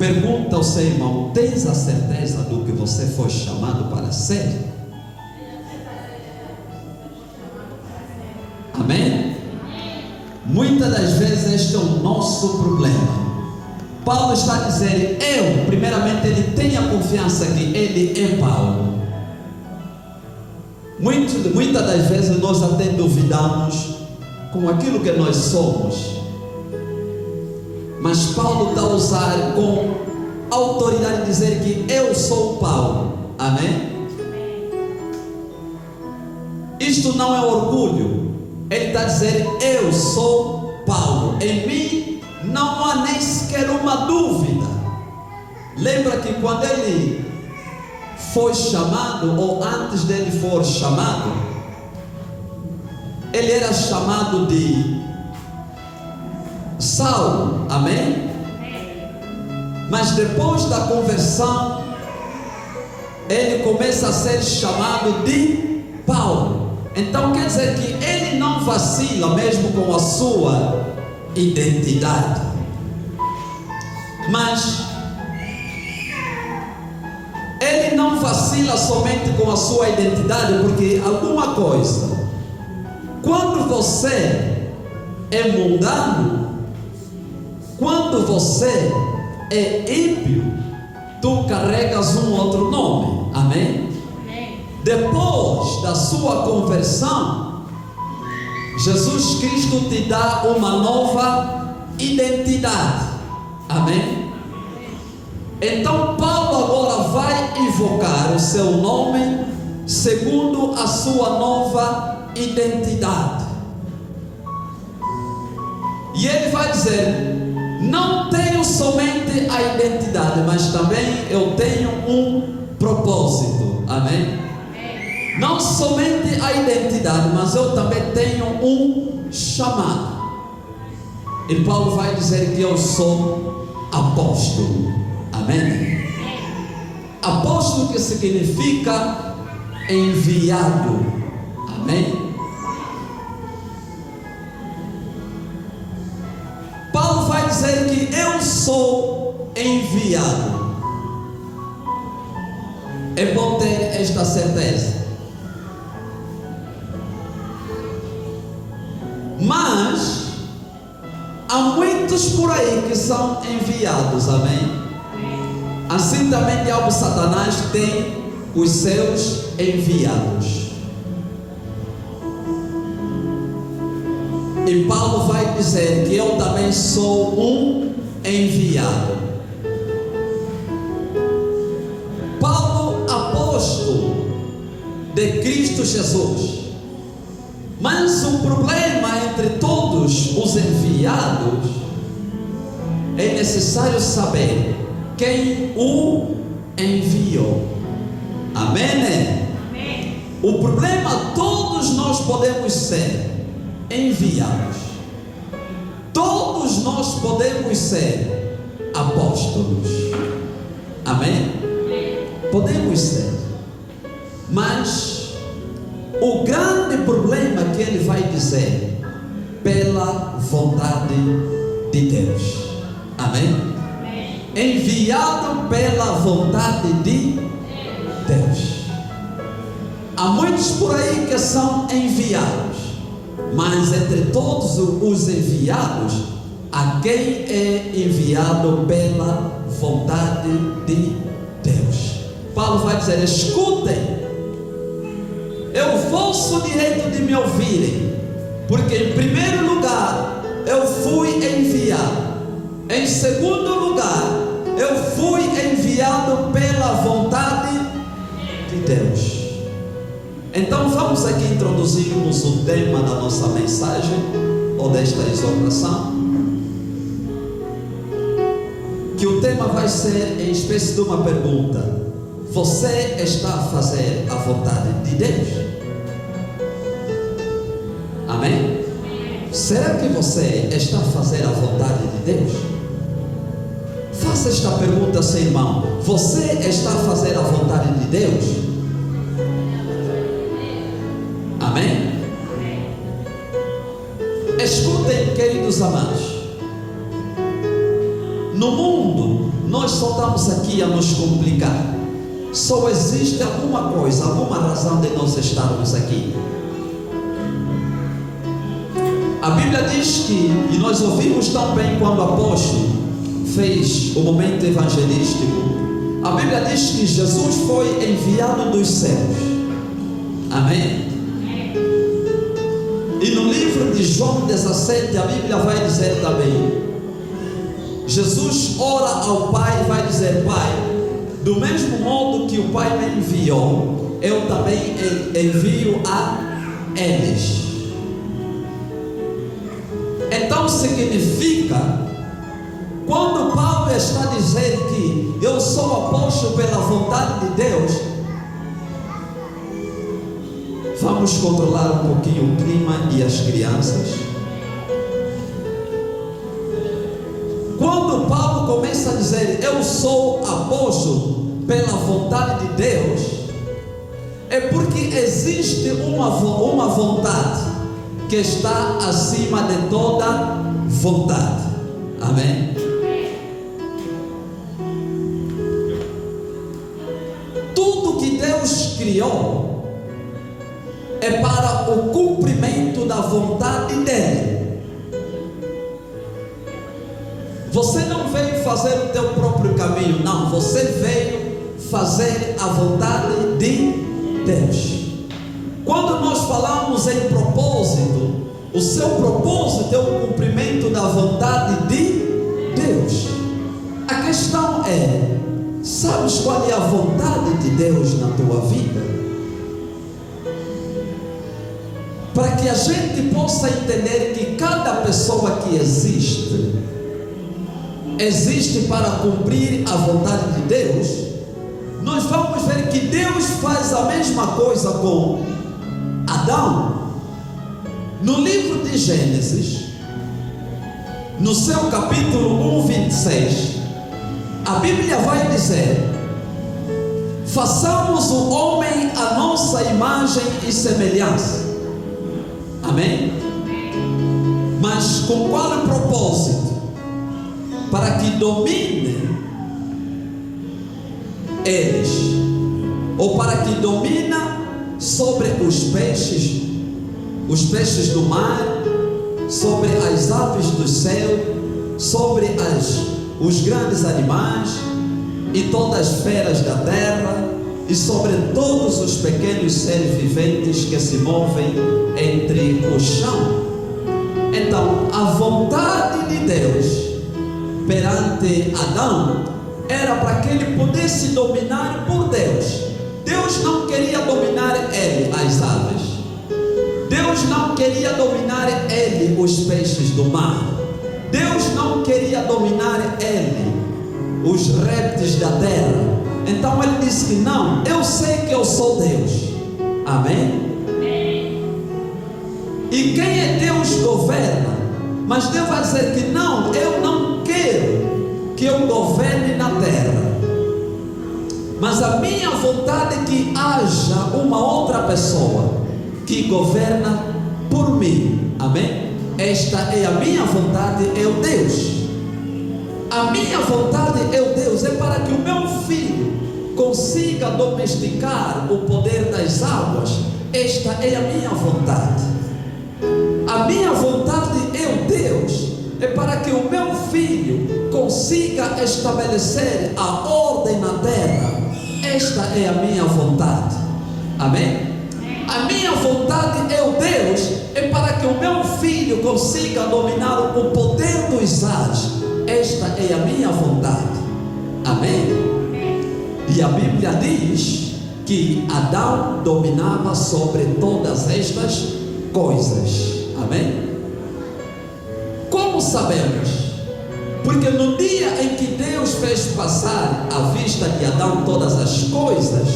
pergunta ao seu irmão: tens a certeza do que você foi chamado para ser? Amém? Muitas das vezes este é o nosso problema. Paulo está dizendo, primeiramente, ele tem a confiança que ele é Paulo. Muitas das vezes nós até duvidamos com aquilo que nós somos. Mas Paulo está a usar com autoridade dizer que eu sou Paulo. Amém? Isto não é orgulho. Ele está dizendo, eu sou Paulo. Em mim não há nem sequer uma dúvida. Lembra que quando ele foi chamado, ou antes dele for chamado, ele era chamado de Saulo, amém? Mas depois da conversão, ele começa a ser chamado de Paulo. Então quer dizer que ele não vacila mesmo com a sua identidade. Mas ele não vacila somente com a sua identidade, porque alguma coisa, quando você é mundano, quando você é ímpio, tu carregas um outro nome, amém? Depois da sua conversão, Jesus Cristo te dá uma nova identidade, amém? Então Paulo agora vai invocar o seu nome segundo a sua nova identidade. E ele vai dizer, não tenho somente a identidade, mas também eu tenho um propósito, amém? Não somente a identidade, mas eu também tenho um chamado. E Paulo vai dizer que eu sou apóstolo, amém? Apóstolo, que significa enviado, amém? Paulo vai dizer que eu sou enviado. É bom ter esta certeza. Mas há muitos por aí que são enviados, amém? Assim também diabo Satanás tem os seus enviados. E Paulo vai dizer que eu também sou um enviado. Paulo, apóstolo de Cristo Jesus. Mas o problema entre todos os enviados é necessário saber quem o enviou. Amém? Amém. O problema, todos nós podemos ser enviados. Todos nós podemos ser apóstolos. Amém? Podemos ser. Mas o grande problema que ele vai dizer, pela vontade de Deus. Amém? Amém. Enviado pela vontade de Deus. Há muitos por aí que são enviados, mas entre todos os enviados, a quem é enviado pela vontade de Deus. Paulo vai dizer, escutem, é o vosso direito de me ouvirem, porque em primeiro lugar eu fui enviado, em segundo lugar eu fui enviado pela vontade de Deus. Então vamos aqui introduzirmos o tema da nossa mensagem, ou desta exortação, que o tema vai ser em espécie de uma pergunta: você está a fazer a vontade de Deus? Amém? Será que você está a fazer a vontade de Deus? Faça esta pergunta ao seu irmão: você está a fazer a vontade de Deus? Amém? Escutem, queridos amados. No mundo nós só estamos aqui a nos complicar. Só existe alguma coisa, alguma razão de nós estarmos aqui. A Bíblia diz que, e nós ouvimos também quando o apóstolo fez o momento evangelístico, a Bíblia diz que Jesus foi enviado dos céus. Amém? E no livro de João 17, a Bíblia vai dizer também, Jesus ora ao Pai e vai dizer: Pai, do mesmo modo que o Pai me enviou, eu também envio a eles. Então significa, quando Paulo está dizendo que eu sou apóstolo pela vontade de Deus, vamos controlar um pouquinho o clima e as crianças. Quando Paulo começa a dizer eu sou apóstolo pela vontade de Deus, é porque existe uma vontade que está acima de toda vontade. Amém? Tudo que Deus criou é para o cumprimento da vontade dele. Você não veio fazer o teu próprio caminho, não. Você veio fazer a vontade de Deus. Quando nós falamos em propósito, o seu propósito é o cumprimento da vontade de Deus. A questão é, sabes qual é a vontade de Deus na tua vida? Para que a gente possa entender que cada pessoa que existe para cumprir a vontade de Deus, nós vamos ver que Deus faz a mesma coisa com Adão. No livro de Gênesis, no seu capítulo 1:26, a Bíblia vai dizer: façamos o homem à nossa imagem e semelhança. Amém? Mas com qual propósito? Para que domine eles, ou para que domina sobre os peixes do mar, sobre as aves do céu, sobre os grandes animais e todas as feras da terra, e sobre todos os pequenos seres viventes que se movem entre o chão. Então, a vontade de Deus perante Adão era para que ele pudesse dominar por Deus. Deus não queria dominar ele, as aves. Deus não queria dominar ele, os peixes do mar. Deus não queria dominar ele, os répteis da terra. Então ele disse que não, eu sei que eu sou Deus. Amém? E quem é Deus governa. Mas Deus vai dizer que não, eu não quero que eu governe na terra, mas a minha vontade é que haja uma outra pessoa que governa por mim. Amém? Esta é a minha vontade, é o Deus. A minha vontade é o Deus, é para que o meu filho consiga domesticar o poder das águas. Esta é a minha vontade. A minha vontade é o Deus, é para que o meu filho consiga estabelecer a ordem na terra. Esta é a minha vontade. Amém? A minha vontade é o Deus, é para que o meu filho consiga dominar o poder dos ares. Esta é a minha vontade. Amém? E a Bíblia diz que Adão dominava sobre todas estas coisas. Amém? Como sabemos? Porque no dia em que Deus fez passar à vista de Adão todas as coisas,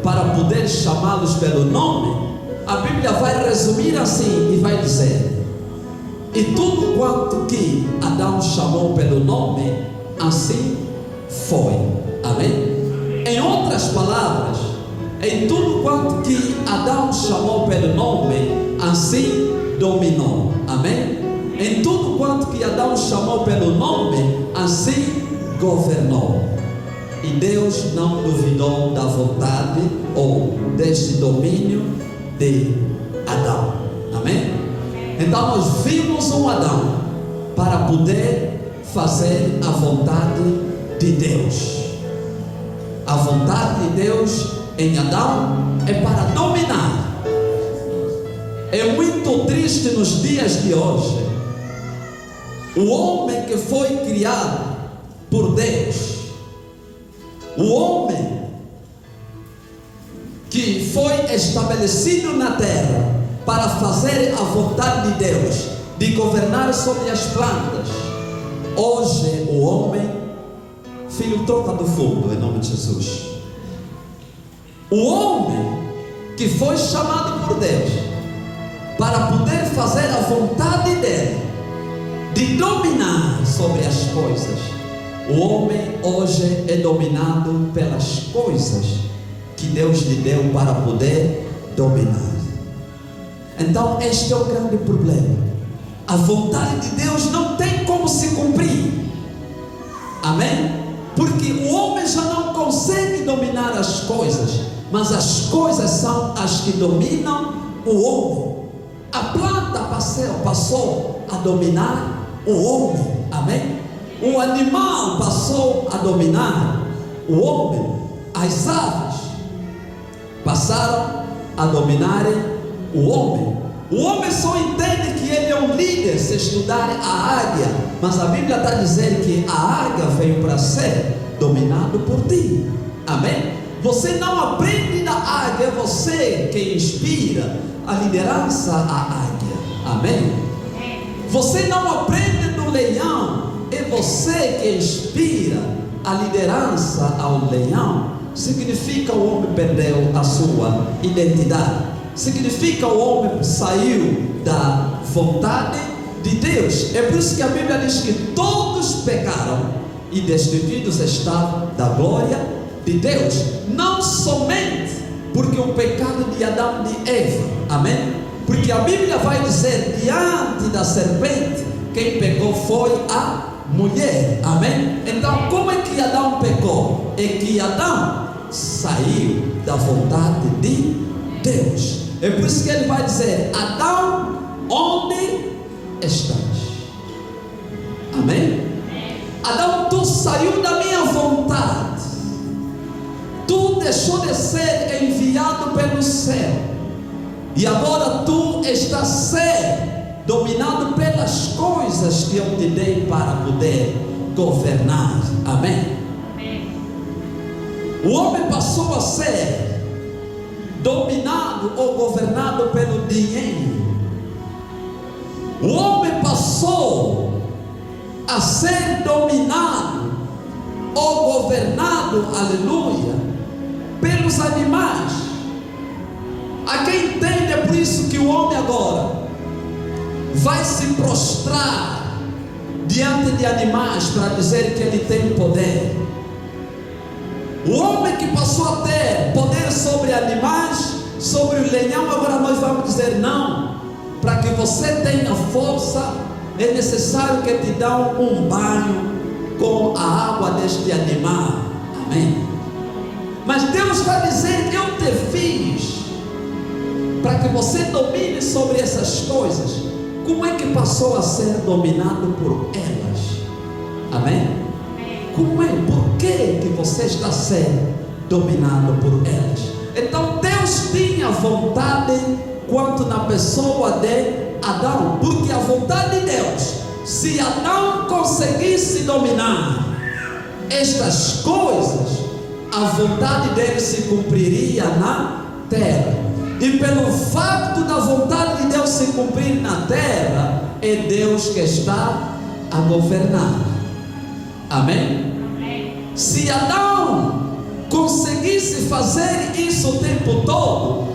para poder chamá-los pelo nome, a Bíblia vai resumir assim e vai dizer: e tudo quanto que Adão chamou pelo nome, assim foi. Amém? Em outras palavras, em tudo quanto que Adão chamou pelo nome, assim dominou. Amém? Em tudo quanto que Adão chamou pelo nome, assim governou. E Deus não duvidou da vontade ou deste domínio de Adão. Amém? Então nós vimos um Adão para poder fazer a vontade de Deus. A vontade de Deus em Adão é para dominar. É muito triste nos dias de hoje o homem que foi criado por Deus, o homem que foi estabelecido na terra para fazer a vontade de Deus, de governar sobre as plantas. Hoje o homem, filho, troca do fundo em nome de Jesus. O homem que foi chamado por Deus para poder fazer a vontade dele, de dominar sobre as coisas. O homem hoje é dominado pelas coisas que Deus lhe deu para poder dominar. Então este é o grande problema. A vontade de Deus não tem como se cumprir. Amém? Porque o homem já não consegue dominar as coisas, mas as coisas são as que dominam o homem. A planta passou a dominar o homem. Amém? O animal passou a dominar o homem. As aves passaram a dominarem o homem. O homem só entende que ele é um líder se estudar a águia, mas a Bíblia está dizendo que a águia veio para ser dominado por ti. Amém? Você não aprende da águia, é você que inspira a liderança à águia. Amém? Você não aprende do leão, é você que inspira a liderança ao leão. Significa o homem perdeu a sua identidade. Significa o homem saiu da vontade de Deus. É por isso que a Bíblia diz que todos pecaram e destituídos estavam da glória de Deus. Não somente porque o pecado de Adão e de Eva. Amém? Porque a Bíblia vai dizer, diante da serpente, quem pecou foi a mulher. Amém? Então como é que Adão pecou? É que Adão saiu da vontade de Deus. É por isso que ele vai dizer, Adão, onde estás? Amém? Adão, tu saiu da minha vontade, tu deixou de ser enviado pelo céu, e agora tu estás ser dominado pelas coisas que eu te dei para poder governar. Amém? O homem passou a ser dominado ou governado pelo dinheiro. O homem passou a ser dominado ou governado, aleluia, pelos animais. A quem entende, é por isso que o homem agora vai se prostrar diante de animais para dizer que ele tem poder. O homem que passou a ter poder sobre animais, sobre o leão, agora nós vamos dizer não. Para que você tenha força, é necessário que te dão um banho com a água deste animal. Amém? Mas Deus está dizendo, eu te fiz para que você domine sobre essas coisas. Como é que passou a ser dominado por elas? Amém? Como é? Por que você está sendo dominado por elas? Então Deus tinha vontade quanto na pessoa de Adão, porque a vontade de Deus, se Adão conseguisse dominar estas coisas, a vontade dele se cumpriria na terra. E pelo fato da vontade de Deus se cumprir na terra, é Deus que está a governar. Amém? Se Adão conseguisse fazer isso o tempo todo,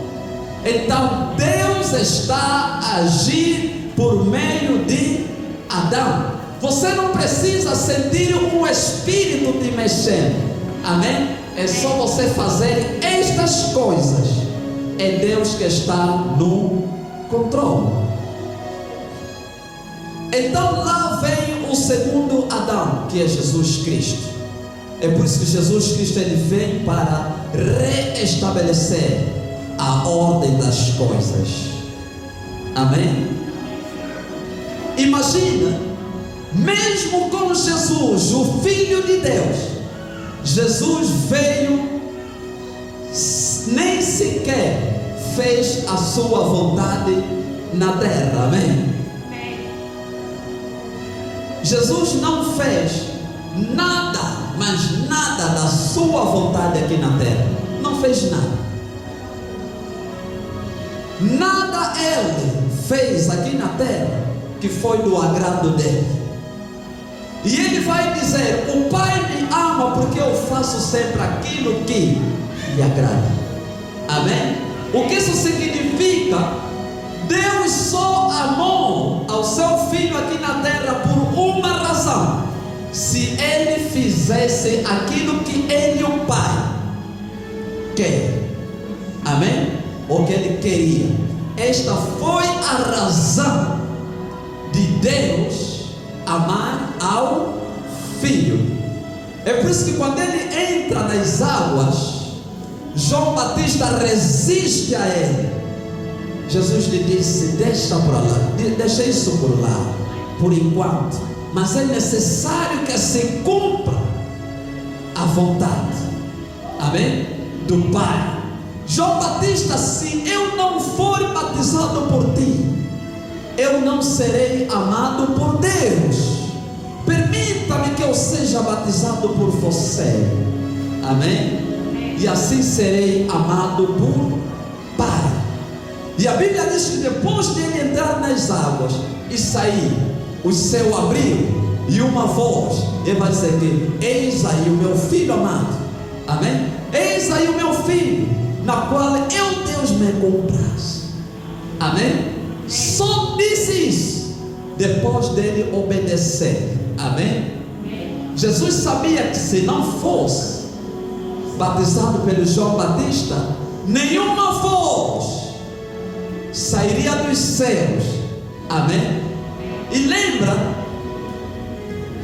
então Deus está a agir por meio de Adão. Você não precisa sentir um espírito te mexendo. Amém? É só você fazer estas coisas. É Deus que está no controle. Então lá vem o segundo Adão, que é Jesus Cristo. É por isso que Jesus Cristo ele vem para reestabelecer a ordem das coisas. Amém? Imagina, mesmo com Jesus, o Filho de Deus, Jesus veio, nem sequer fez a sua vontade na terra. Amém? Jesus não fez nada, mas nada da sua vontade aqui na terra. Não fez nada. Nada ele fez aqui na terra que foi do agrado dele. E ele vai dizer: o Pai me ama porque eu faço sempre aquilo que lhe agrada. Amém? O que isso significa? Deus só amou ao seu Filho aqui na terra por uma razão: se ele fizesse aquilo que ele, o Pai, quer. Amém? O que ele queria. Esta foi a razão de Deus amar ao Filho. É por isso que quando ele entra nas águas, João Batista resiste a ele. Jesus lhe disse: deixa para lá, deixa isso por lá, por enquanto, mas é necessário que se cumpra a vontade, amém? Do Pai. João Batista, se eu não for batizado por ti, eu não serei amado por Deus. Permita-me que eu seja batizado por você, amém? E assim serei amado por Pai. E a Bíblia diz que depois de ele entrar nas águas e sair, o céu abriu e uma voz, ele vai dizer que eis aí o meu filho amado, amém? Eis aí o meu filho, na qual eu, Deus, me compraz, amém? Só disse isso depois dele obedecer, amém? Jesus sabia que se não fosse batizado pelo João Batista, nenhuma voz sairia dos céus, amém? E lembra,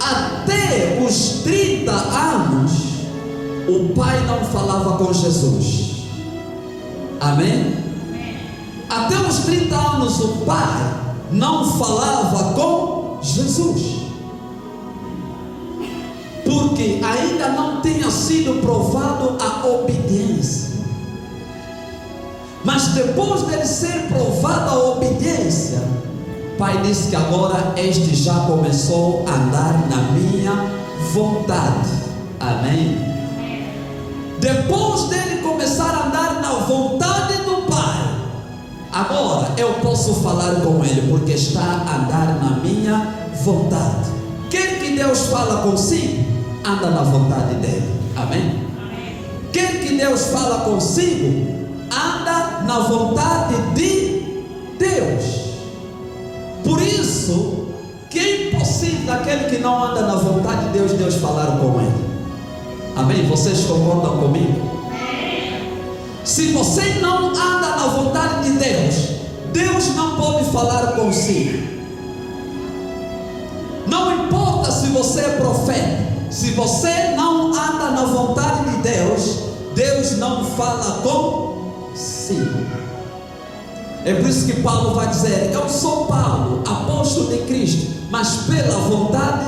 até os 30 anos o Pai não falava com Jesus, amém? Até os 30 anos o Pai não falava com Jesus, porque ainda não tinha sido provado a obediência. Mas depois dele ser provada a obediência, o Pai disse que agora este já começou a andar na minha vontade, amém? Depois dele começar a andar na vontade do Pai, agora eu posso falar com ele, porque está a andar na minha vontade. Quer que Deus fala consigo, anda na vontade dele, amém? Quer que Deus fala consigo, anda na vontade de Deus. Por isso que é impossível aquele que não anda na vontade de Deus, Deus falar com ele, amém? Vocês concordam comigo? Se você não anda na vontade de Deus, Deus não pode falar consigo. Não importa se você é profeta, se você não anda na vontade de Deus, Deus não fala consigo. É por isso que Paulo vai dizer: eu sou Paulo, apóstolo de Cristo, mas pela vontade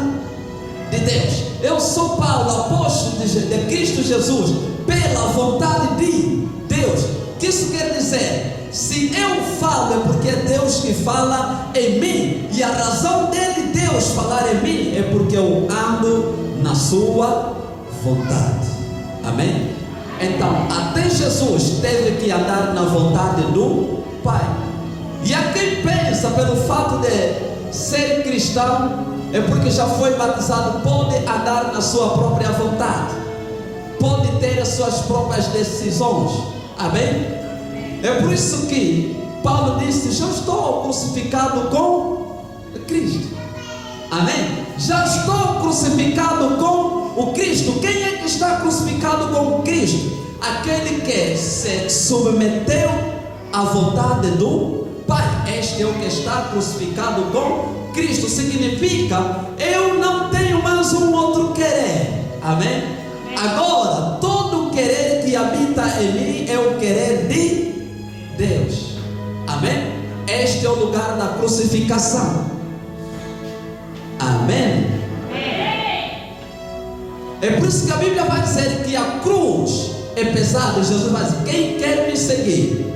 de Deus. Eu sou Paulo, apóstolo de Cristo Jesus, pela vontade de Deus. O que isso quer dizer? Se eu falo, é porque é Deus que fala em mim, e a razão dele, Deus falar em mim, é porque eu ando na sua vontade, amém? Então, até Jesus teve que andar na vontade do Pai. E a quem pensa, pelo fato de ser cristão, é porque já foi batizado, pode andar na sua própria vontade, pode ter as suas próprias decisões, amém? É por isso que Paulo disse: já estou crucificado com Cristo, amém? Já estou crucificado com o Cristo. Quem é que está crucificado com Cristo? Aquele que se submeteu à vontade do Pai. Este é o que está crucificado com Cristo. Significa, eu não tenho mais um outro querer, amém? Agora, todo o querer que habita em mim é o querer de Deus. Amém? Este é o lugar da crucificação. Amém? É por isso que a Bíblia vai dizer que a cruz é pesada. Jesus vai dizer: quem quer me seguir,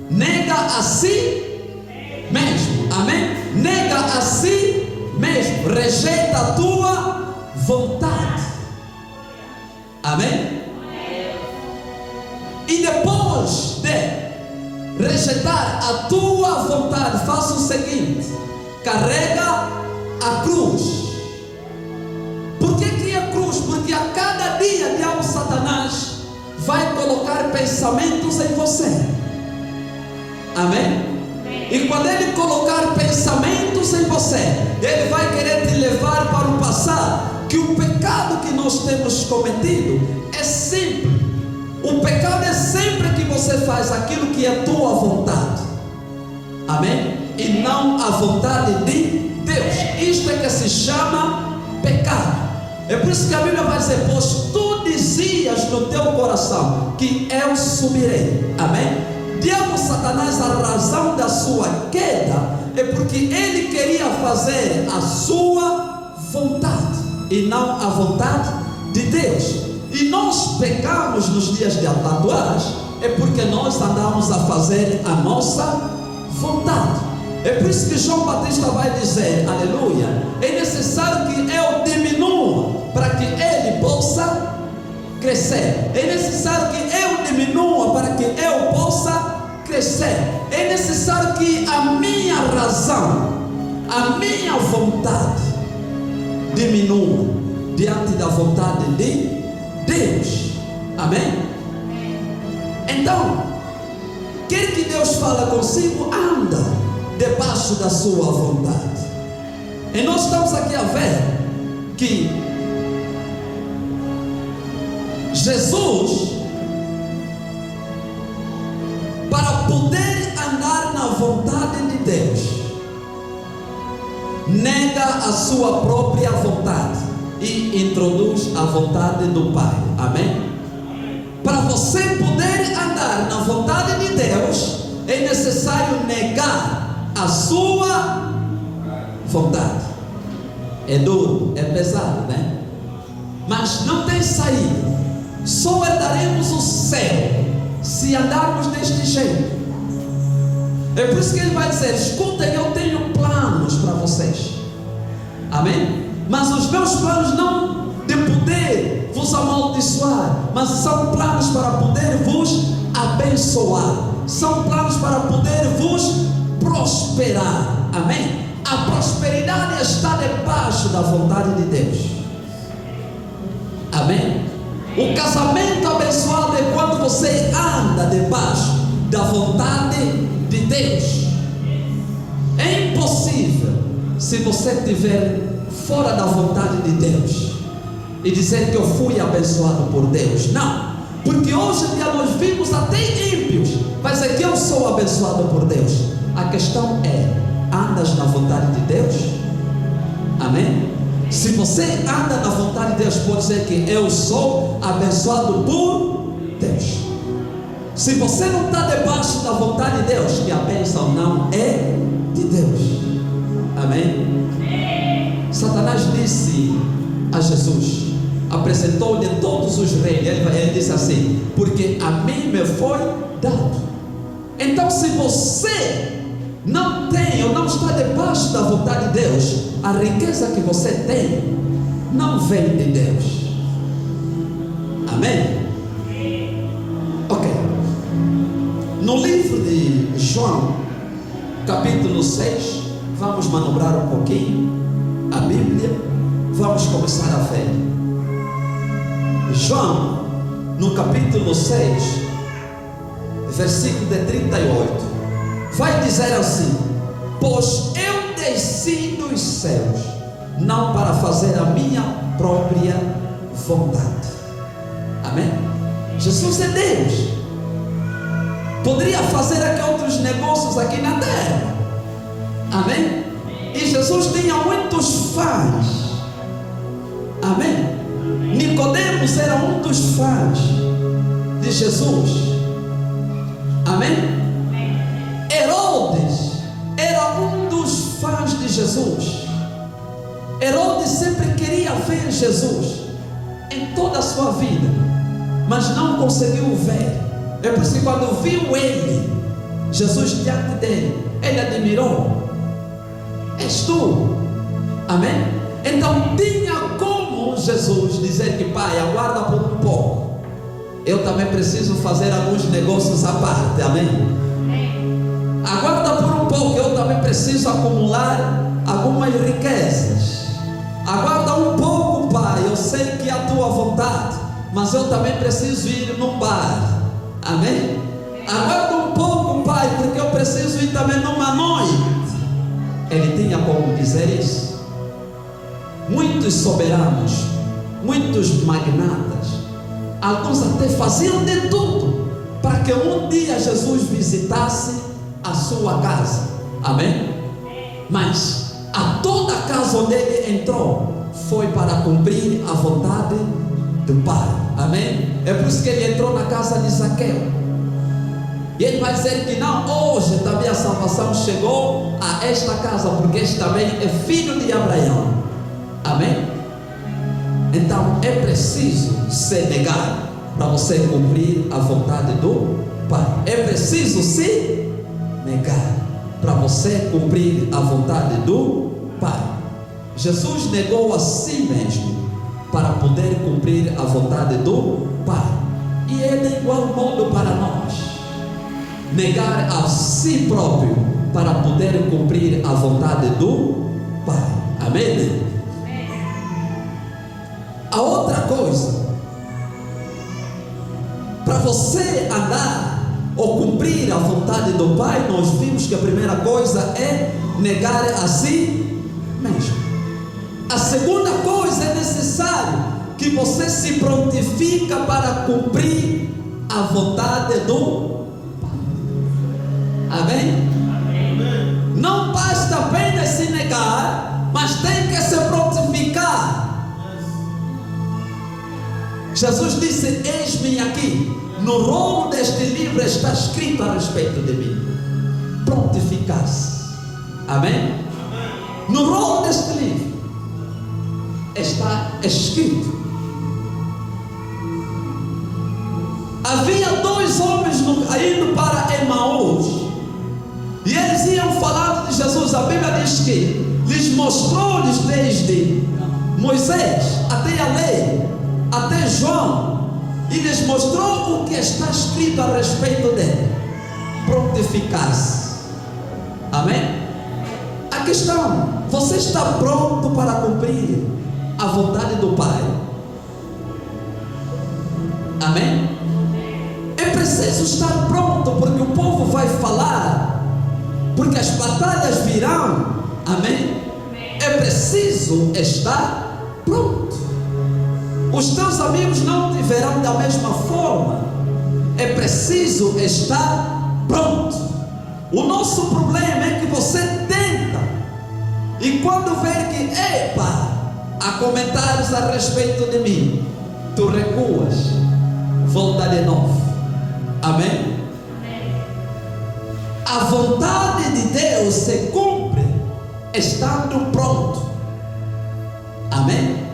nega a si mesmo. Amém? Nega a si mesmo. Rejeita a tua vontade. Amém? E depois de rejeitar a tua vontade, faça o seguinte: carrega a cruz. Por que a cruz? Porque a cada dia, diabo Satanás vai colocar pensamentos em você. Amém? E quando ele colocar pensamentos em você, ele vai querer te levar para o passado. Que o pecado que nós temos cometido é sempre, o pecado é sempre que você faz aquilo que é tua vontade. Amém? E não a vontade de Deus. Isto é que se chama pecado. É por isso que a Bíblia vai dizer: pois tu dizias no teu coração que eu subirei. Amém? Diabo Satanás, a razão da sua queda é porque ele queria fazer a sua vontade e não a vontade de Deus. E nós pecamos nos dias de tatuagem é porque nós andamos a fazer a nossa vontade. É por isso que João Batista vai dizer, aleluia, é necessário que eu diminua para que ele possa crescer. É necessário que eu diminua para que eu possa crescer. É necessário que a minha razão, a minha vontade diminua diante da vontade de Deus. Amém? Então, quer que Deus fale consigo, anda debaixo da sua vontade. E nós estamos aqui a ver que Jesus, para poder andar na vontade de Deus, nega a sua própria vontade e introduz a vontade do Pai. Amém? Para você poder andar na vontade de Deus, é necessário negar a sua vontade. É duro, é pesado, né? Mas não tem saída. Só herdaremos o céu se andarmos deste jeito. É por isso que ele vai dizer: escutem, eu tenho planos para vocês. Amém? Mas os meus planos não de poder vos amaldiçoar, mas são planos para poder vos abençoar. São planos para poder vos prosperar. Amém? A prosperidade está debaixo da vontade de Deus. Amém? O casamento abençoado é quando você anda debaixo da vontade de Deus. É impossível se você estiver fora da vontade de Deus e dizer que eu fui abençoado por Deus. Não, porque hoje em dia nós vimos até ímpios vai dizer que eu sou abençoado por Deus. A questão é: andas na vontade de Deus? Amém? Se você anda na vontade de Deus, pode dizer que eu sou abençoado por Deus. Se você não está debaixo da vontade de Deus, que a bênção não é de Deus. Amém? Satanás disse a Jesus, apresentou-lhe todos os reis. Ele disse assim: porque a mim me foi dado. Então, se você não tem ou não está debaixo da vontade de Deus, a riqueza que você tem não vem de Deus. Amém? Ok. No livro de João, capítulo 6, vamos manobrar um pouquinho a Bíblia, vamos começar a ver. João, no capítulo 6, versículo de 38, vai dizer assim: pois eu desci dos céus, não para fazer a minha própria vontade. Amém? Jesus é Deus. Poderia fazer aqui outros negócios aqui na terra. Amém? E Jesus tinha muitos fãs. Amém? Nicodemos era um dos fãs de Jesus. Amém? Herodes era um dos fãs de Jesus. Herodes sempre queria ver Jesus em toda a sua vida, mas não conseguiu ver. É por isso que quando viu ele, Jesus diante dele, ele admirou. És tu. Amém? Então tinha como Jesus dizer que pai, aguarda por um pouco, eu também preciso fazer alguns negócios à parte. Amém? Aguarda por um pouco, eu também preciso acumular algumas riquezas. Aguarda um pouco, pai, eu sei que é a tua vontade, mas eu também preciso ir num bar. Amém? Aguarda um pouco, pai, porque eu preciso ir também numa noite. Ele tinha como dizer isso. Muitos soberanos, muitos magnatas, alguns até faziam de tudo para que um dia Jesus visitasse a sua casa. Amém? Mas a toda a casa onde ele entrou foi para cumprir a vontade do Pai. Amém? É por isso que ele entrou na casa de Zaqueu. E ele vai dizer que não, hoje também a salvação chegou a esta casa, porque este também é filho de Abraão. Amém? Então é preciso se negar para você cumprir a vontade do Pai. É preciso se negar para você cumprir a vontade do Pai. Jesus negou a si mesmo para poder cumprir a vontade do Pai. E é de igual modo para nós. Negar a si próprio para poder cumprir a vontade do Pai. Amém? A outra coisa, para você andar ou cumprir a vontade do Pai, nós vimos que a primeira coisa é negar a si mesmo. A segunda coisa, é necessário que você se prontifica para cumprir a vontade do Pai. Amém? Não basta apenas se negar, mas tem que se prontificar. Jesus disse: eis-me aqui, no rolo deste livro está escrito a respeito de mim. Prontificar-se. Amém? No rolo deste livro está escrito. Havia dois homens indo para Emaús, e eles iam falando de Jesus. A Bíblia diz que lhes mostrou-lhes desde Moisés até a lei, até João, e lhes mostrou o que está escrito a respeito dele. Prontificar-se. Amém? A questão: você está pronto para cumprir a vontade do Pai? Amém? É preciso estar pronto, porque o povo vai falar, porque as batalhas virão. Amém? É preciso estar pronto. Os teus amigos não te verão da mesma forma. É preciso estar pronto. O nosso problema é que você tenta, e quando vê que, epa, há comentários a respeito de mim, tu recuas, volta de novo. Amém? A vontade de Deus se cumpre estando pronto. Amém?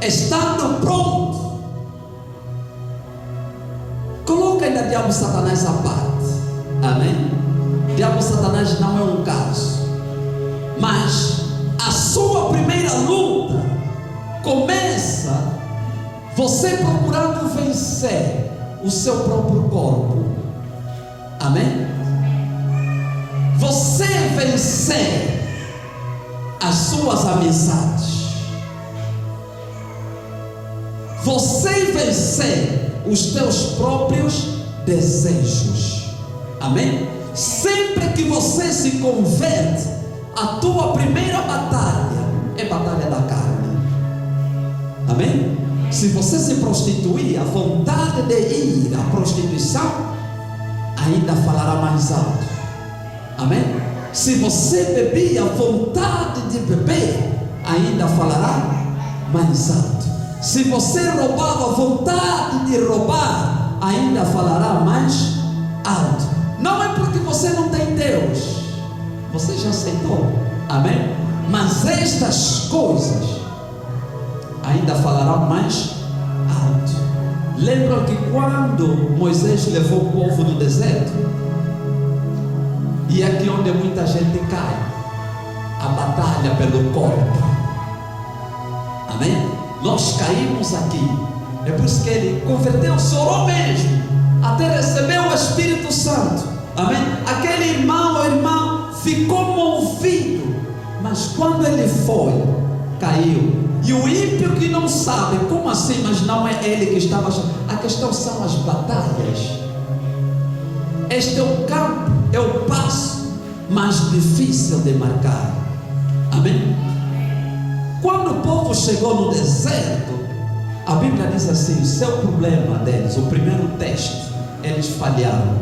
Estando pronto. Coloca ainda diabo Satanás à parte. Amém? Diabo Satanás não é um caso, mas a sua primeira luta começa você procurando vencer o seu próprio corpo. Amém? Você vencer as suas amizades, você vencer os teus próprios desejos. Amém? Sempre que você se converte, a tua primeira batalha é batalha da carne. Amém? Se você se prostituir, a vontade de ir à prostituição ainda falará mais alto. Amém? Se você beber, a vontade de beber ainda falará mais alto. Se você roubava a vontade de roubar, ainda falará mais alto. Não é porque você não tem Deus, você já aceitou, amém? Mas estas coisas ainda falarão mais alto. Lembram que quando Moisés levou o povo no deserto, e é aqui onde muita gente cai, a batalha pelo corpo, amém? Nós caímos aqui. É por isso que ele converteu-se, orou mesmo, até recebeu o Espírito Santo, amém? Aquele irmão ou irmã ficou movido, mas quando ele foi, caiu. E o ímpio que não sabe, como assim? Mas não é ele que estava. A questão são as batalhas. Este é o campo, é o passo mais difícil de marcar, amém? Quando o povo chegou no deserto, a Bíblia diz assim: o seu problema deles, o primeiro teste, eles falharam,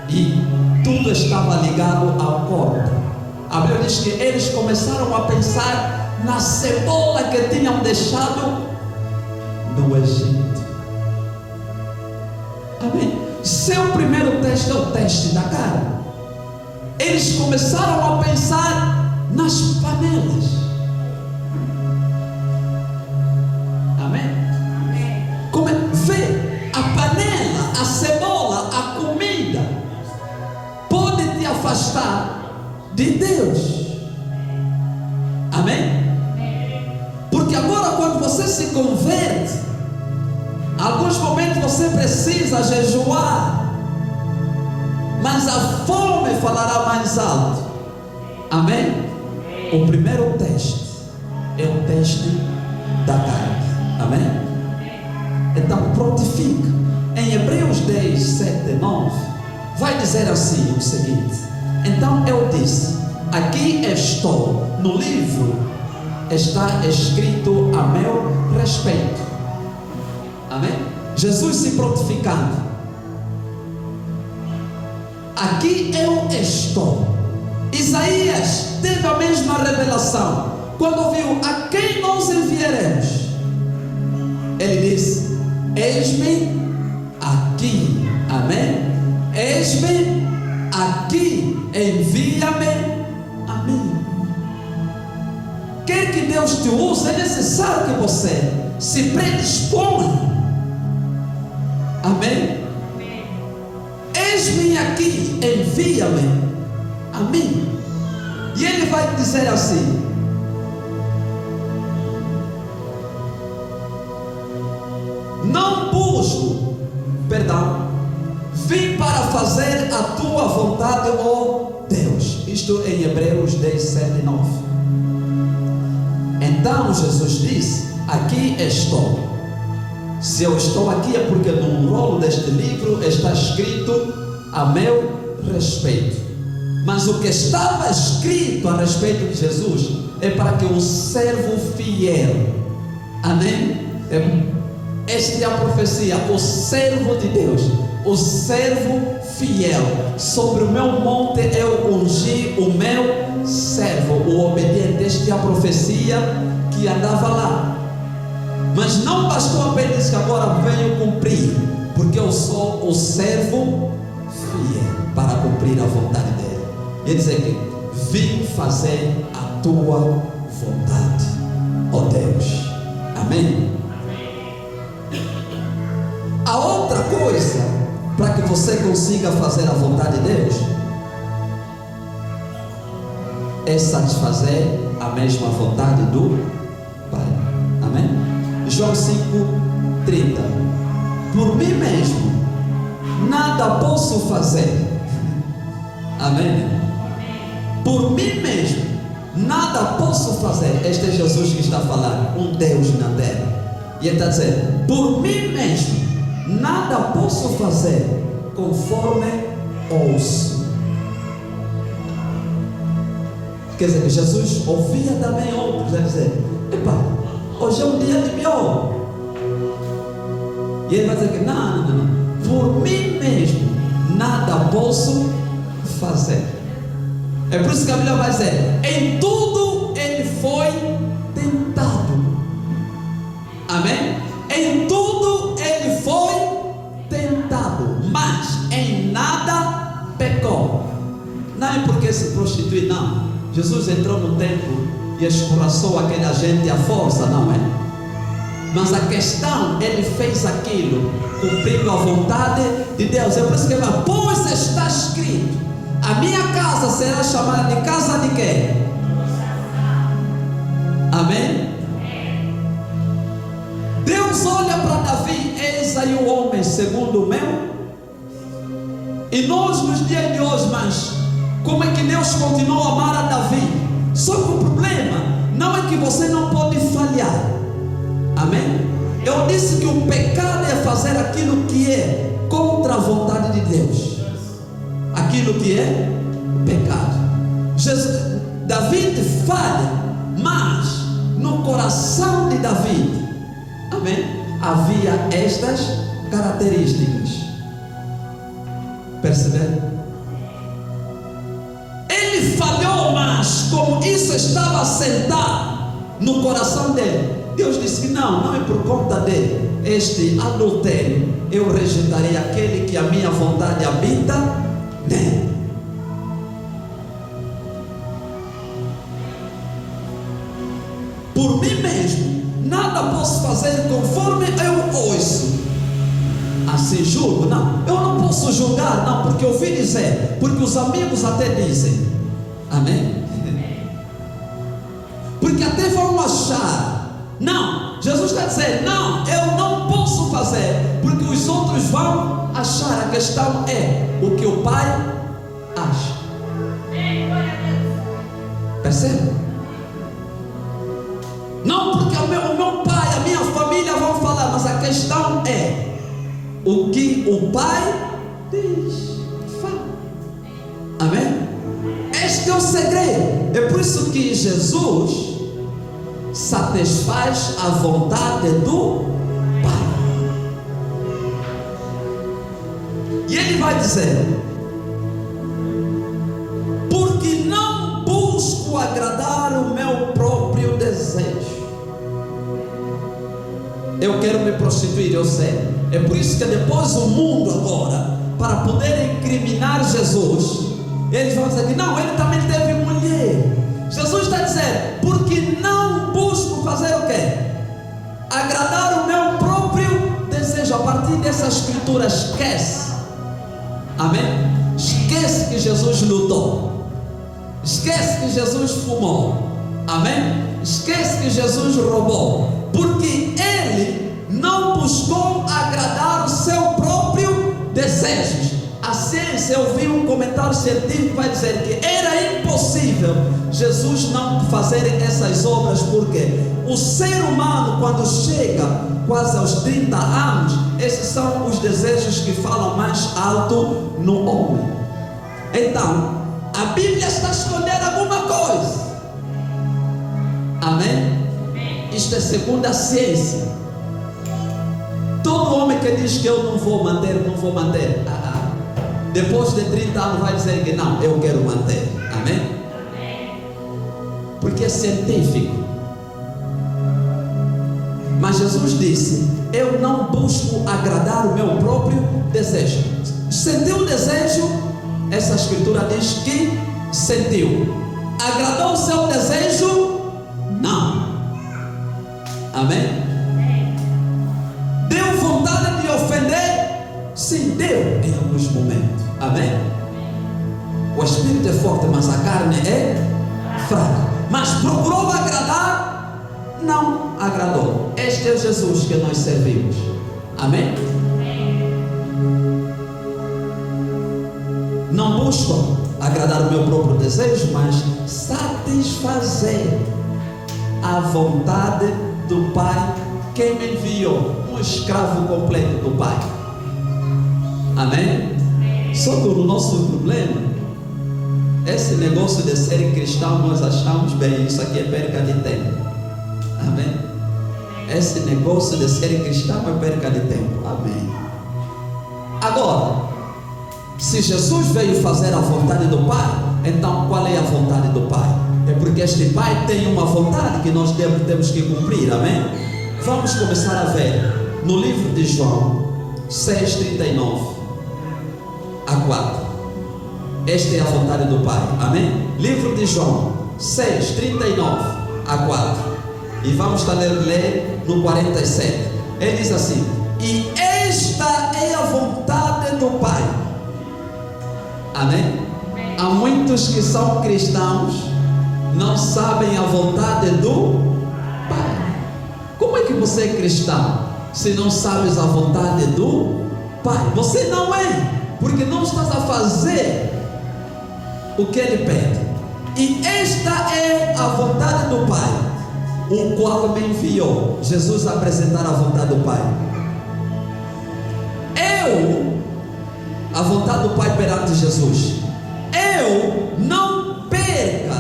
e tudo estava ligado ao corpo. A Bíblia diz que eles começaram a pensar na cebola que tinham deixado no Egito, amém? Seu primeiro teste é o teste da carne. Eles começaram a pensar nas panelas, amém? Como vê, a panela, a cebola, a comida pode te afastar de Deus, amém? Porque agora, quando você se converte, alguns momentos você precisa jejuar, mas a fome falará mais alto, amém? O primeiro teste é o teste da carne, amém? Então prontifica. Em Hebreus 10, 7, 9 vai dizer assim o seguinte: então eu disse, aqui estou, no livro está escrito a meu respeito, amém? Jesus se prontificando: aqui eu estou. Isaías teve a mesma revelação quando viu a quem nós enviaremos. Ele disse: eis-me aqui, amém? Eis-me aqui, envia-me a mim. Quer que Deus te use, é necessário que você se predisponha, amém? Eis-me aqui, envia-me a mim. E ele vai dizer assim: não busco, perdão, vim para fazer a tua vontade, ó Deus. Isto em Hebreus 10, 7 e 9. Então Jesus disse: aqui estou. Se eu estou aqui é porque no rolo deste livro está escrito a meu respeito. Mas o que estava escrito a respeito de Jesus é para que o servo fiel, amém? Esta é a profecia, o servo de Deus, o servo fiel. Sobre o meu monte eu ungi o meu servo, o obediente. Esta é a profecia que andava lá. Mas não bastou apenas que agora venho cumprir, porque eu sou o servo fiel para cumprir a vontade dele. E ele diz aqui: vim fazer a tua vontade, ó Deus, amém? A outra coisa para que você consiga fazer a vontade de Deus é satisfazer a mesma vontade do Pai, amém? João 5:30. Por mim mesmo nada posso fazer, amém? Por mim mesmo nada posso fazer. Este é Jesus que está falando, um Deus na terra. E ele está dizendo: por mim mesmo nada posso fazer, conforme ouço. Quer dizer, Jesus ouvia também outros a dizer: epa, hoje é um dia de melhor. E ele vai dizer que não, por mim mesmo nada posso fazer. É por isso que a Bíblia vai dizer: em tudo ele foi tentado, pior. Não é porque se prostitui, não. Jesus entrou no templo e escorraçou aquela gente à força, não é? Mas a questão, ele fez aquilo cumprindo a vontade de Deus. É por isso que ele fala: pois está escrito, a minha casa será chamada de casa de quem? Amém? Deus olha para Davi: eis aí o homem segundo o meu. E nós nos dias de hoje, mas como é que Deus continuou a amar a Davi? Só que o problema não é que você não pode falhar. Amém? Eu disse que o pecado é fazer aquilo que é contra a vontade de Deus. Aquilo que é pecado. Davi falha, mas no coração de Davi, amém, havia estas características. Perceberam? Ele falhou, mas como isso estava assentado no coração dele, Deus disse que não é por conta dele. Este adultério, eu rejeitarei aquele que a minha vontade habita nele. Por mim mesmo, nada posso fazer conforme eu ouço. Assim julgo? Não, eu não posso julgar, não, porque eu ouvi dizer, porque os amigos até dizem. Amém? Porque até vão achar. Não, Jesus está dizendo: não, eu não posso fazer, porque os outros vão achar. A questão é o que o Pai acha. Percebe? Não porque o meu pai, a minha família vão falar, mas a questão é o que o Pai diz. Fala. Amém? Este é o segredo. É por isso que Jesus satisfaz a vontade do Pai. E ele vai dizer: porque não busco agradar o meu próprio desejo. Eu quero me prostituir, eu sei. É por isso que depois o mundo agora, para poder incriminar Jesus, eles vão dizer que não, ele também teve mulher. Jesus está dizendo: porque não busco fazer o quê? Agradar o meu próprio desejo. A partir dessa escritura, esquece. Amém? Esquece que Jesus lutou. Esquece que Jesus fumou. Amém? Esquece que Jesus roubou. Porque ele não buscou agradar o seu próprio desejo. A ciência, eu vi um comentário científico que vai dizer que era impossível Jesus não fazer essas obras, porque o ser humano, quando chega quase aos 30 anos, esses são os desejos que falam mais alto no homem. Então, a Bíblia está escondendo alguma coisa. Amém? Isto é segundo a ciência. Todo homem que diz que eu não vou manter, depois de 30 anos vai dizer que não, eu quero manter. Amém? Porque é científico. Mas Jesus disse: eu não busco agradar o meu próprio desejo. Sentiu o desejo? Essa escritura diz que sentiu. Agradou o seu desejo? Não. Amém? Deu vontade de ofender? Sim, deu em alguns momentos. Amém? O espírito é forte, mas a carne é fraca. Mas procurou agradar? Não agradou. Este é o Jesus que nós servimos. Amém? Não busco agradar o meu próprio desejo, mas satisfazer a vontade do Pai que me enviou. Um escravo completo do Pai. Amém? Só que o nosso problema, esse negócio de ser cristão, nós achamos bem, isso aqui é perca de tempo. Amém? Esse negócio de ser cristão é perca de tempo. Amém? Agora, se Jesus veio fazer a vontade do Pai, então qual é a vontade do Pai? É porque este Pai tem uma vontade que nós temos que cumprir. Amém? Vamos começar a ver no livro de João 6:39 a 4. Esta é a vontade do Pai. Amém? Livro de João 6, 39 a 4. E vamos ler no 47. Ele diz assim: e esta é a vontade do Pai. Amém? Há muitos que são cristãos, não sabem a vontade do Pai. Como é que você é cristão se não sabes a vontade do Pai? Você não é, porque não estás a fazer o que Ele pede. E esta é a vontade do Pai, o qual me enviou. Jesus a apresentar a vontade do Pai. A vontade do Pai perante Jesus: eu não perca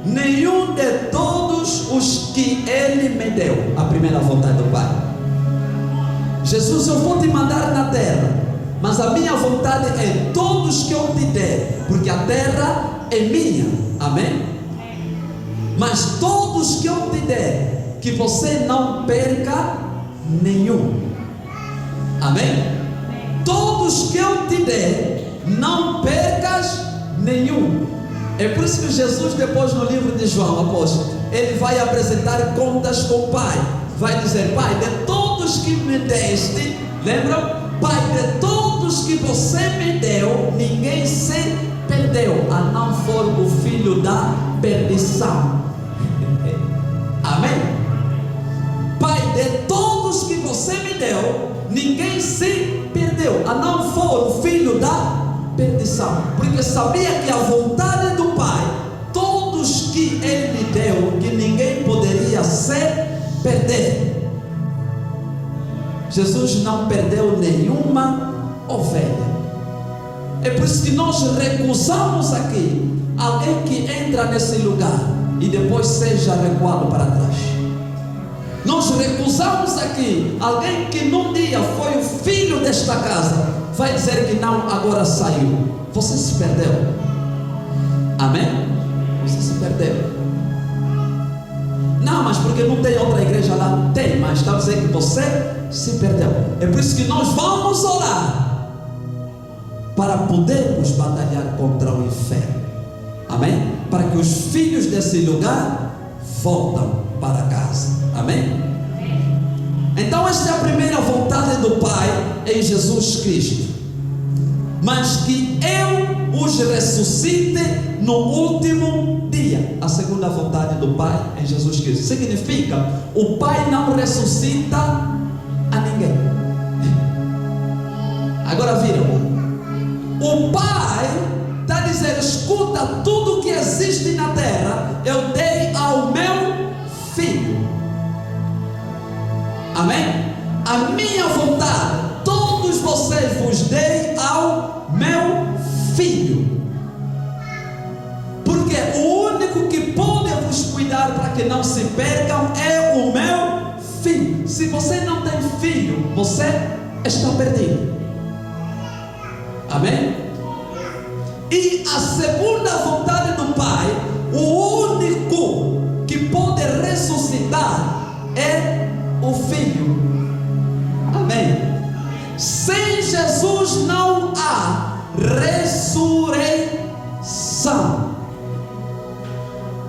nenhum de todos os que Ele me deu. A primeira vontade do Pai. Jesus, eu vou te mandar na terra, mas a minha vontade é todos que eu te der, porque a terra é minha. Amém? Mas todos que eu te der, que você não perca nenhum. Amém? Todos que eu te der, não percas nenhum. É por isso que Jesus, depois no livro de João, apóstolo, ele vai apresentar contas com o Pai. Vai dizer: Pai, de todos que me deste, lembram? Pai, de todos que você me deu, ninguém se perdeu, a não for o filho da perdição. Amém? Pai, de todos que você me deu, ninguém se perdeu, a não for o filho da perdição, porque sabia que a vontade do Pai, todos que Ele me deu, que ninguém poderia se perder. Jesus não perdeu nenhuma ovelha. É por isso que nós recusamos aqui alguém que entra nesse lugar e depois seja recuado para trás. Nós recusamos aqui alguém que num dia foi o filho desta casa, vai dizer que não, agora saiu. Você se perdeu. Amém? Você se perdeu. Não, mas porque não tem outra igreja lá? Tem, mas está dizendo que você se perdeu. É por isso que nós vamos orar para podermos batalhar contra o inferno. Amém? Para que os filhos desse lugar voltem para casa. Amém? Então esta é a primeira vontade do Pai em Jesus Cristo. Mas que eu os ressuscite no último dia. A segunda vontade do Pai em Jesus Cristo significa: o Pai não ressuscita a ninguém. Agora viram? O Pai está dizendo: escuta, tudo que existe na terra eu dei ao meu filho. Amém? A minha vontade, todos vocês vos dei ao meu filho. Porque o único que pode vos cuidar para que não se percam é o meu filho. Se você não tem filho, você está perdido. Amém? E a segunda vontade do Pai, o único que pode ressuscitar é o Filho. Amém? Sem Jesus não há ressurreição.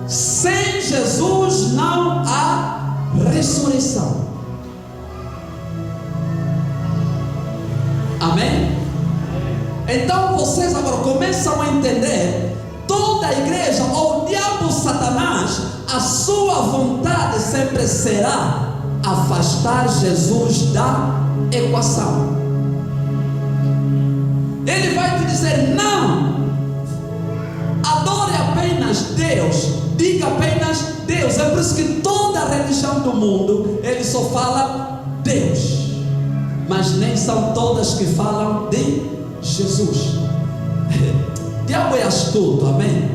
Sem Jesus não há ressurreição. Amém? Então vocês agora começam a entender: toda a igreja, ou o diabo, Satanás, a sua vontade sempre será afastar Jesus da equação. Ele vai te dizer: não, adore apenas Deus, diga apenas Deus. É por isso que toda a religião do mundo, ele só fala Deus, mas nem são todas que falam de Jesus. Diabo é astuto, amém?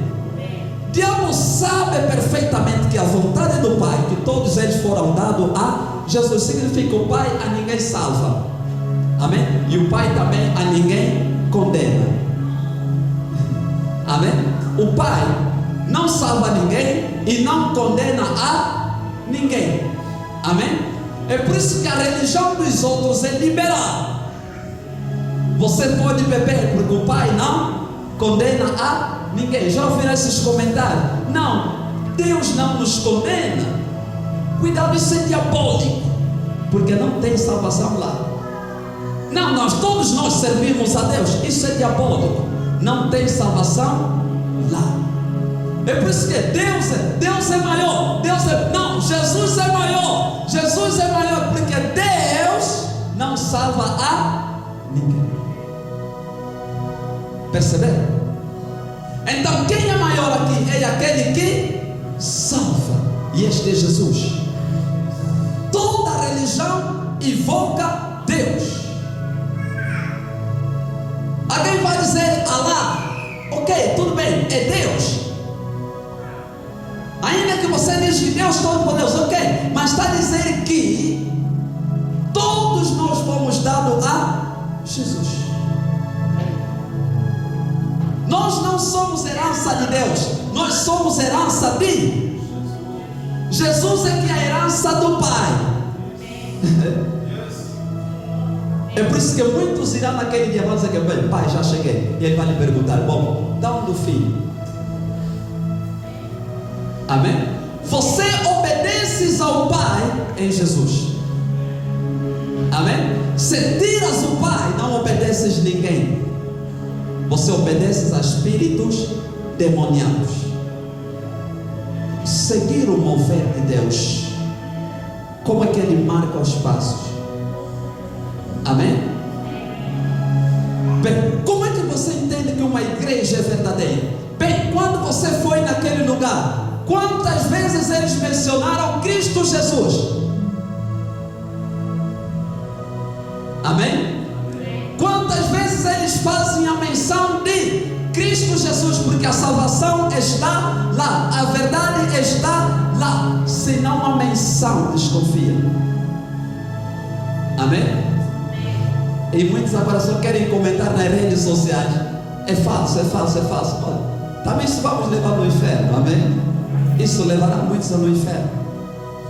Diabo sabe perfeitamente que a vontade do Pai, que todos eles foram dados a Jesus, significa: o Pai a ninguém salva, amém? E o Pai também a ninguém condena, amém? O Pai não salva ninguém e não condena a ninguém, amém? É por isso que a religião dos outros é liberal. Você pode beber porque o Pai não condena a ninguém. Já ouviram esses comentários? Não, Deus não nos condena. Cuidado, isso é diabólico, porque não tem salvação lá. Não, todos nós servimos a Deus, isso é diabólico. Não tem salvação lá. É por isso que Deus é maior. Não, Jesus é maior. Jesus é maior, porque Deus não salva a ninguém. Perceberam? Então quem é maior aqui? É aquele que salva, e este é Jesus. Toda religião invoca Deus. Alguém vai dizer Alá, ok, tudo bem, é Deus. Ainda que você diz que Deus Todo-Poderoso, ok, mas está a dizer que todos nós fomos dados a Jesus. Nós não somos herança de Deus, nós somos herança de Jesus. É que é a herança do Pai. É por isso que muitos irão naquele dia vão dizer que, bem, pai, já cheguei. E ele vai lhe perguntar, bom, dá onde o filho? Amém? Você obedece ao Pai em Jesus. Amém? Se tiras o Pai, não obedeces ninguém. Você obedece a espíritos demoníacos. Seguir o mover de Deus. Como é que Ele marca os passos? Amém? Bem, como é que você entende que uma igreja é verdadeira? Bem, quando você foi naquele lugar, quantas vezes eles mencionaram Cristo Jesus? Amém? Quantas vezes eles fazem a menção de Cristo Jesus? Porque a salvação está lá, a verdade está lá. Se não há menção, desconfia. Amém? E muitos agora só querem comentar nas redes sociais. É falso. Olha, também isso vamos levar no inferno. Amém? Isso levará muitos no inferno.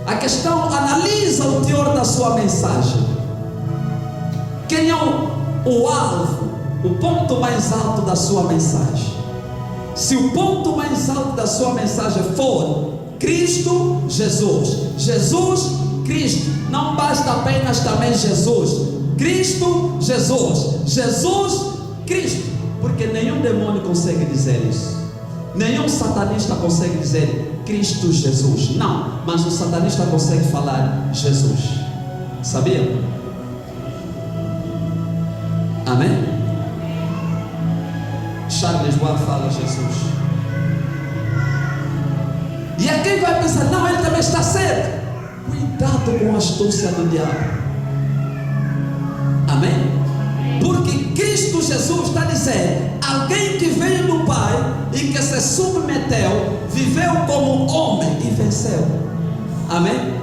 A questão, analisa o teor da sua mensagem. Quem é o alvo, o ponto mais alto da sua mensagem? Se o ponto mais alto da sua mensagem for Cristo Jesus, Cristo, não basta apenas também Jesus, Cristo Jesus, Cristo, porque nenhum demônio consegue dizer isso, nenhum satanista consegue dizer Cristo Jesus, não, mas o satanista consegue falar Jesus, sabia? Amém? Charles Bois fala Jesus. E alguém vai pensar, não, ele também está certo. Cuidado com a astúcia do diabo. Amém? Porque Cristo Jesus está dizendo, alguém que veio do Pai e que se submeteu, viveu como homem e venceu. Amém?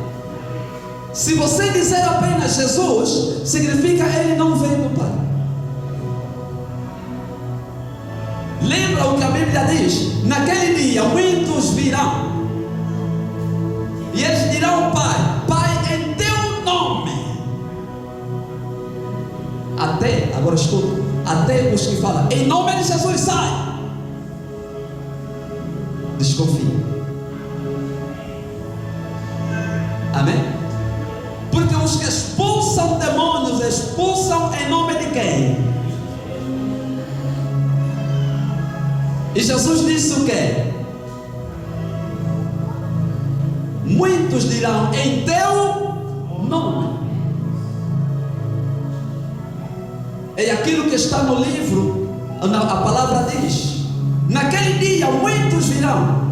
Se você dizer apenas Jesus, significa ele não veio do Pai. Lembra o que a Bíblia diz? Naquele dia muitos virão e eles dirão ao Pai, Pai, em teu nome. Agora escuta, até os que falam, em nome de Jesus sai. Desconfia. Amém? Porque os que expulsam demônios, expulsam em nome de quem? E Jesus disse o quê? Muitos dirão, em teu nome. É aquilo que está no livro, a palavra diz, naquele dia muitos virão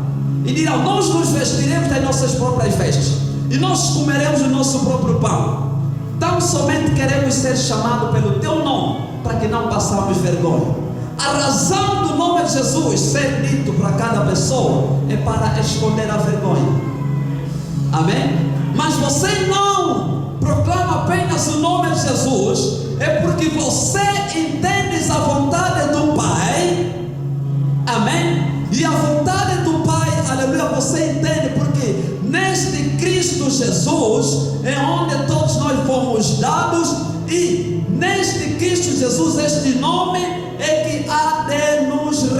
e dirão, nós nos vestiremos das nossas próprias vestes e nós comeremos o nosso próprio pão. Tão somente queremos ser chamados pelo teu nome, para que não passamos vergonha. A razão do nome de Jesus ser dito para cada pessoa é para esconder a vergonha. Amém? Mas você não proclama apenas o nome de Jesus, é porque você entende a vontade do Pai. Amém? E a vontade do Pai, aleluia, você entende, porque neste Cristo Jesus é onde todos nós fomos dados, e neste Cristo Jesus, este nome é que há de nos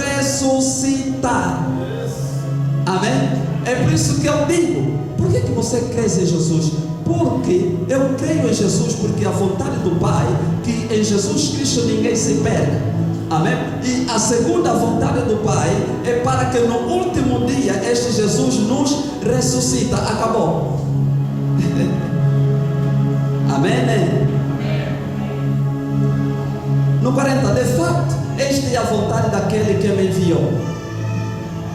Amém? É por isso que eu digo, por que você crê em Jesus? Porque eu creio em Jesus, porque a vontade do Pai, que em Jesus Cristo ninguém se perca. Amém? E a segunda vontade do Pai é para que no último dia este Jesus nos ressuscita. Acabou. Amém, né? No 40, de fato, esta é a vontade daquele que me enviou,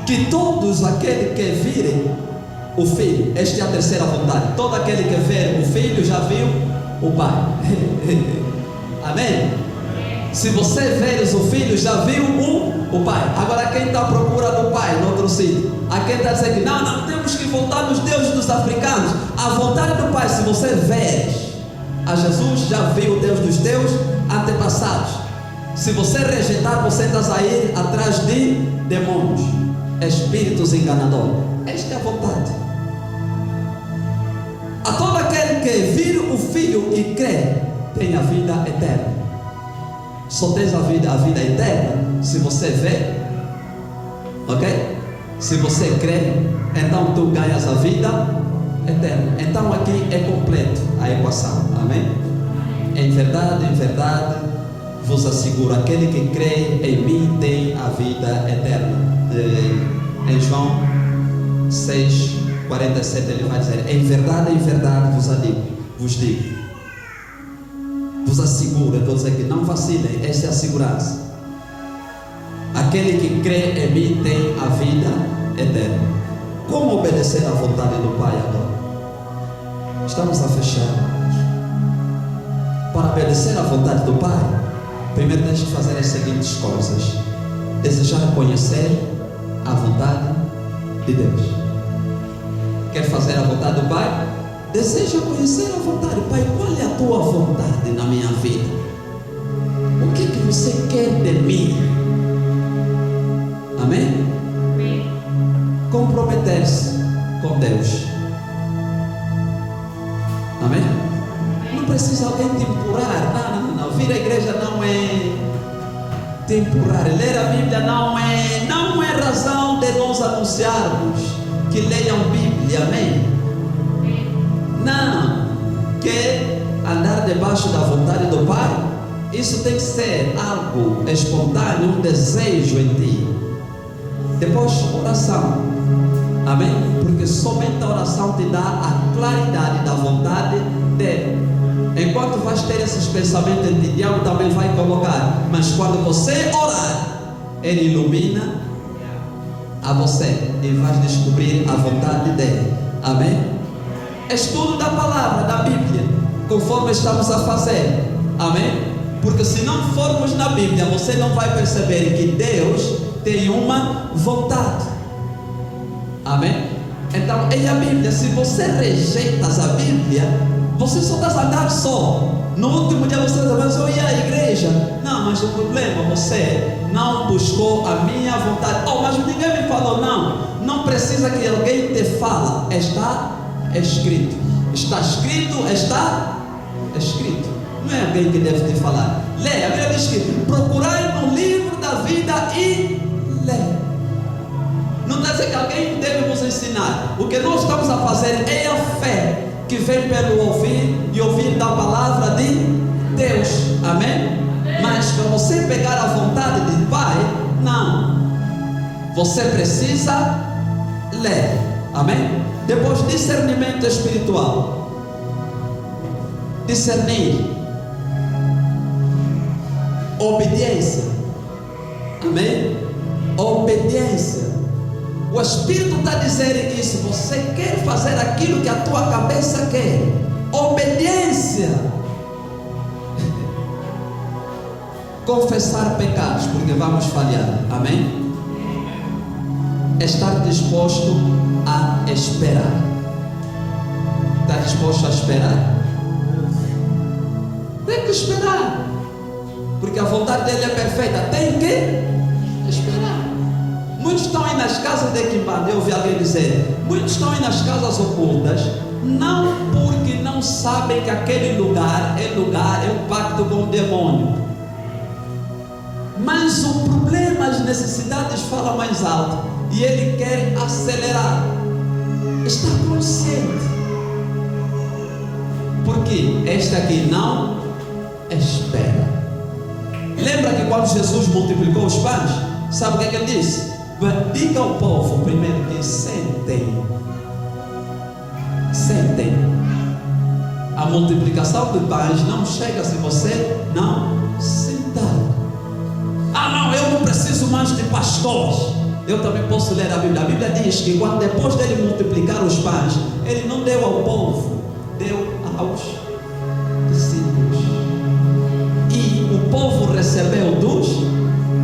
que todos aqueles que virem o Filho, esta é a terceira vontade, todo aquele que vê o Filho já viu o Pai. Amém? Se você vês o Filho, já viu o Pai. Agora quem está à procura do Pai no outro sítio, a quem está dizendo que não temos que voltar nos deuses dos africanos, a vontade do Pai, se você vês a Jesus, já viu o Deus dos teus antepassados. Se você rejeitar, você está a ir atrás de demônios, espíritos enganadores. Esta é a vontade. A todo aquele que vir o Filho e crê, tem a vida eterna. Só tens a vida eterna se você vê, ok? Se você crê, então tu ganhas a vida eterna. Então aqui é completo a equação. Amém? Em verdade, vos asseguro, aquele que crê em mim tem a vida eterna. Em João 6:47 ele vai dizer: em verdade vos digo, vos asseguro. Então dizer que não vacilem, essa é a segurança. Aquele que crê em mim tem a vida eterna. Como obedecer à vontade do Pai agora? Estamos a fechar. Para obedecer à vontade do Pai, primeiro tens que fazer as seguintes coisas: desejar conhecer a vontade de Deus. Quer fazer a vontade do Pai? Deseja conhecer a vontade. Pai, qual é a tua vontade na minha vida? O que você quer de mim? Amém? Comprometer-se com Deus. Amém? Não precisa alguém te empurrar. Não. Vir à igreja não é te empurrar. Ler a Bíblia não é razão de nós anunciarmos que leiam Bíblia. Amém? Não. Quer andar debaixo da vontade do Pai? Isso tem que ser algo espontâneo, um desejo em ti. Depois, oração. Amém? Porque somente a oração te dá a claridade da vontade dele. Enquanto vais ter esses pensamentos em ti, o diabo também vai colocar. Mas quando você orar, ele ilumina a você e vais descobrir a vontade dele. Amém? Estudo da palavra, da Bíblia, conforme estamos a fazer. Amém? Porque se não formos na Bíblia, você não vai perceber que Deus tem uma vontade. Amém? Então, em a Bíblia, se você rejeitas a Bíblia, você só está a andar só. No último dia você diz: mas eu ia à igreja. Não, mas o problema, você não buscou a minha vontade. Mas ninguém me falou. Não precisa que alguém te fale. Está escrito. Está escrito, está escrito. Não é alguém que deve te falar. Lê, a Bíblia diz que procurai no livro da vida e lê. Não está dizendo que alguém deve nos ensinar. O que nós estamos a fazer é a fé que vem pelo ouvir e ouvir da palavra de Deus. Amém? Mas para você pegar a vontade do Pai, não. Você precisa ler. Amém? Depois, discernimento espiritual. Discernir. Obediência. Amém? Obediência. O Espírito está dizendo isso. Você quer fazer aquilo que a tua cabeça quer. Obediência. Confessar pecados, porque vamos falhar. Amém? Estar disposto a esperar. Está disposto a esperar? Tem que esperar, porque a vontade dele é perfeita. Tem que esperar. Muitos estão aí nas casas de Quimbanda. Eu ouvi alguém dizer: muitos estão aí nas casas ocultas, não porque não sabem que aquele lugar é um pacto com o demônio, mas o problema, as necessidades falam mais alto. e ele quer acelerar. Está consciente. Porque este aqui não espera. Lembra que quando Jesus multiplicou os pães, sabe o que ele disse? Diga ao povo primeiro que sentem. Sentem. A multiplicação de pães não chega se você não sentar. Ah, não, eu não preciso mais de pastores. Eu também posso ler a Bíblia. A Bíblia diz que quando depois dele multiplicar os pães, ele não deu ao povo, deu aos discípulos. E o povo recebeu dos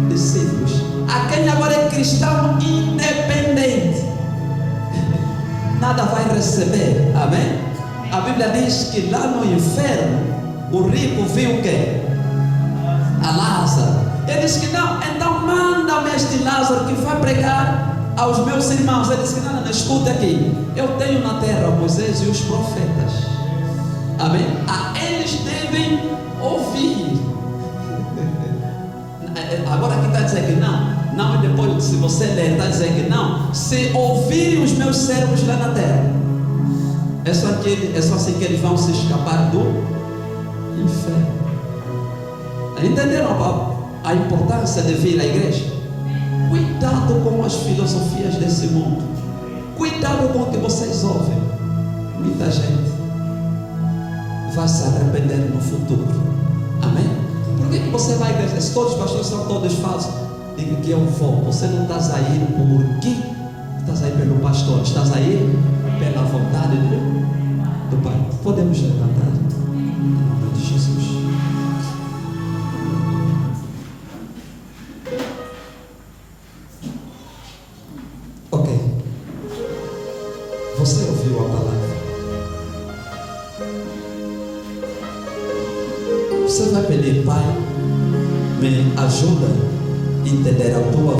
discípulos. A quem agora é cristão independente, nada vai receber. Amém? A Bíblia diz que lá no inferno o rico viu o quê? A Lázaro. Ele disse que não, então manda-me este Lázaro que vai pregar aos meus irmãos. Ele disse que não, escuta aqui, eu tenho na terra Moisés e os profetas. Amém? A eles devem ouvir. Agora aqui está dizendo que não, e depois se você ler, está dizendo que não, se ouvirem os meus servos lá na terra, é só assim que eles vão se escapar do inferno. Entenderam a importância de vir à igreja? Cuidado com as filosofias desse mundo. Cuidado com o que vocês ouvem. Muita gente vai se arrepender no futuro. Amém? Por que você vai à igreja? Se todos os pastores são todos falsos, diga que eu vou. Você não está aí por quê? Estás aí pelo pastor, estás aí pela vontade do Pai. Podemos levantar em nome de Jesus. Ok. Você ouviu a palavra? Você vai pedir, Pai, me ajuda a entender a tua